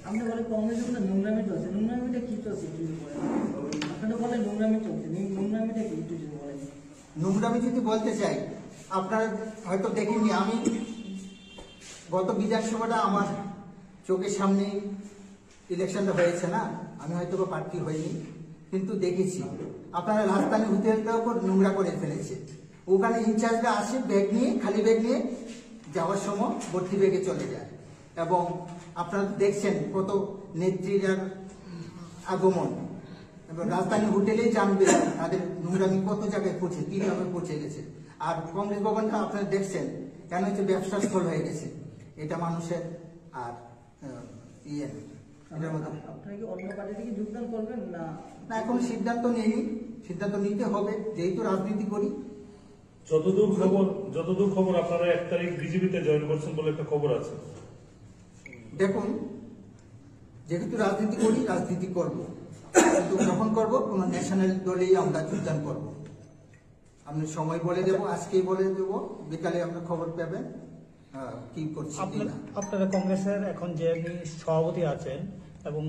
আপনি বলে কংগ্রেসের মধ্যে নোংরামি চলছে, নোংরামিটা কি চলছে একটু যদি বলেন। আপনারা বলেন নোংরামি চলছে, নোংরামিটা কি একটু যদি বলেন। নোংরামি যদি বলতে চাই, আপনারা হয়তো দেখেননি, আমি গত বিধানসভাটা আমার চোখের সামনে ইলেকশনটা হয়েছে না, আমি হয়তো প্রার্থী হইনি, কিন্তু দেখেছি আপনারা রাজধানী হোটেলটাও নোংরা করে ফেলেছে। ওখানে ইনচার্জরা আসে ব্যাগ নিয়ে, খালি ব্যাগ নিয়ে, যাওয়ার সময় ভর্তি ব্যাগে চলে যায়। এবং আপনারা দেখছেন কত নেত্রীর আগমন, এবং রাজধানী হোটেলেই জানবে তাদের নোংরামি কত জায়গায় পৌঁছে, কিভাবে পৌঁছে গেছে। আর কংগ্রেস ভবনটা আপনারা দেখছেন কেন হচ্ছে ব্যবসার স্থল হয়ে গেছে, এটা মানুষের আর ইয়ে এটার মধ্যে। আপনারা কি অন্য পার্টি থেকে যোগদান করবেন না? না, এখন সিদ্ধান্ত নেইনি, সিদ্ধান্ত নিতে হবে, যেহেতু রাজনীতি করি। যতদূর খবর আপনারা 1 তারিখ বিজেপিতে জয়েন করছেন বলে একটা খবর আছে। দেখুন, যেহেতু রাজনীতি করি, রাজনীতি করব, কিন্তু যখন করব কোন ন্যাশনাল দলেই আমরা যোগদান করব। আপনি সময় বলে দেবো, আজকেই বলে দেবো, বিকালে আমরা খবর পাবেন কি করছি। আপনারা কংগ্রেসের এখন যে সভাপতি আছেন এবং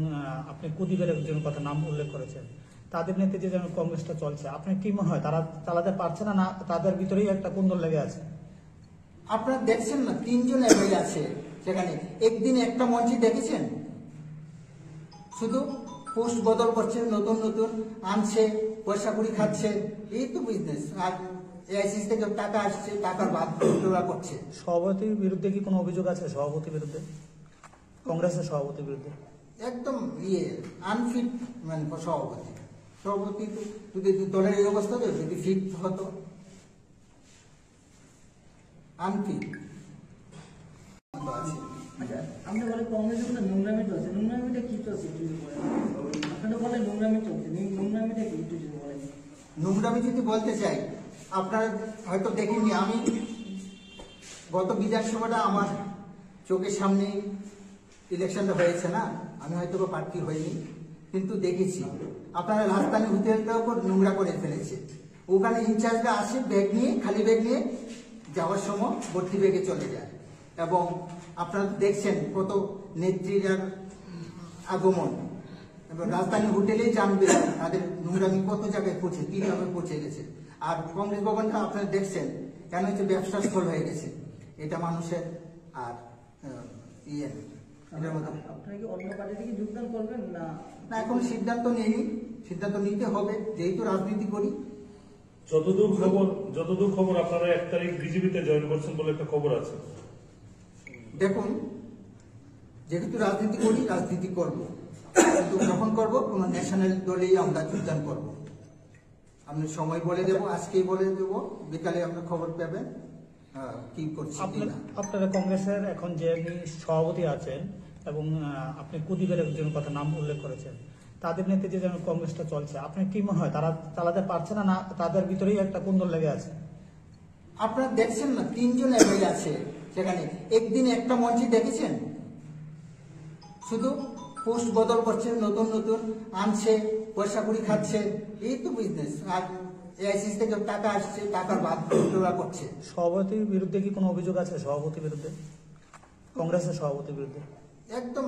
আপনি কুদিবের একজনের কথা নাম উল্লেখ করেছেন, তাদের নেতৃত্বে যেন কংগ্রেসটা চলছে, আপনার কি মনে হয় তারা চালাতে পারছে না, তাদের ভিতরেই একটা কুন্দল লেগে আছে? আপনারা দেখছেন না, 3 জন এমএলএ আছে সেখানে, একদিন একটা মঞ্চে দেখেছেন? শুধু পোস্ট বদল করছে, নতুন নতুন আনছে, পয়সা কড়ি খাচ্ছে, এই তো বিজনেস। আর এআইসিসি থেকে টাকা আসছে, টাকার বাদ করছে। সভাপতির বিরুদ্ধে কি কোনো অভিযোগ আছে? সভাপতির বিরুদ্ধে, কংগ্রেসের সভাপতির বিরুদ্ধে একদম আনফিট মানে সভাপতি। সভাপতি যদি দলের এই অবস্থা হতো, যদি ফিট হতো, আনফিট। আচ্ছা, আপনি বলে কংগ্রেসের মধ্যে নোংরামি চলছে, নোংরামিটা কি চলছে একটু যদি বলেন। আপনারা বলেন নোংরামি চলছে, নোংরামিটা কি একটু যদি বলেন। নোংরামি যদি বলতে চাই, আপনারা হয়তো দেখেননি, আমি গত বিধানসভাটা আমার চোখের সামনে ইলেকশনটা হয়েছে না, আমি হয়তো প্রার্থী হইনি, কিন্তু দেখেছি আপনারা রাজধানী হোটেলটাও নোংরা করে ফেলেছে। ওখানে ইনচার্জরা আসে ব্যাগ নিয়ে, খালি ব্যাগ নিয়ে, যাওয়ার সময় ভর্তি ব্যাগে চলে যায়। এবং আপনারা দেখছেন কত নেত্রীর আগমন, এবং রাজধানী হোটেলেই জানবে তাদের নোংরামি কত জায়গায় পৌঁছে, কিভাবে পৌঁছে গেছে। আর কংগ্রেস ভবনটা আপনারা দেখছেন কেন হচ্ছে ব্যবসার স্থল হয়ে গেছে, এটা মানুষের আর ইয়ে এটার মধ্যে। আপনারা কি অন্য পার্টি থেকে যোগদান করবেন না? না, এখন সিদ্ধান্ত নেইনি, সিদ্ধান্ত নিতে হবে, যেহেতু রাজনীতি করি। যতদূর খবর আপনারা 1 তারিখ বিজেপিতে জয়েন করছেন বলে একটা খবর আছে। দেখুন, যেহেতু রাজনীতি করি, রাজনীতি করব, কিন্তু যখন করব কোন ন্যাশনাল দলেই আমরা যোগদান করব। আপনি সময় বলে দেবো, আজকেই বলে দেবো, বিকালে আমরা খবর পাবেন কি করছি। আপনারা কংগ্রেসের এখন যে সভাপতি আছেন এবং আপনি কুদিবের একজনের কথা নাম উল্লেখ করেছেন, তাদের নেতৃত্বে যেন কংগ্রেসটা চলছে, আপনার কি মনে হয় তারা চালাতে পারছে না, তাদের ভিতরেই একটা কুন্দল লেগে আছে? আপনারা দেখছেন না, 3 জন এমএলএ আছে সেখানে, একদিন একটা মঞ্চে দেখেছেন? শুধু পোস্ট বদল করছে, নতুন নতুন আনছে, পয়সা কড়ি খাচ্ছে, এই তো বিজনেস। আর এআইসিসি থেকে টাকা আসছে, টাকার বাদ করছে। সভাপতির বিরুদ্ধে কি কোনো অভিযোগ আছে? সভাপতির বিরুদ্ধে, কংগ্রেসের সভাপতির বিরুদ্ধে একদম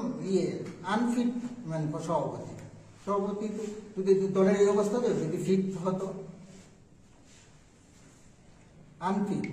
আনফিট মানে সভাপতি। সভাপতি যদি দলের এই অবস্থা হতো, যদি ফিট হতো, আনফিট।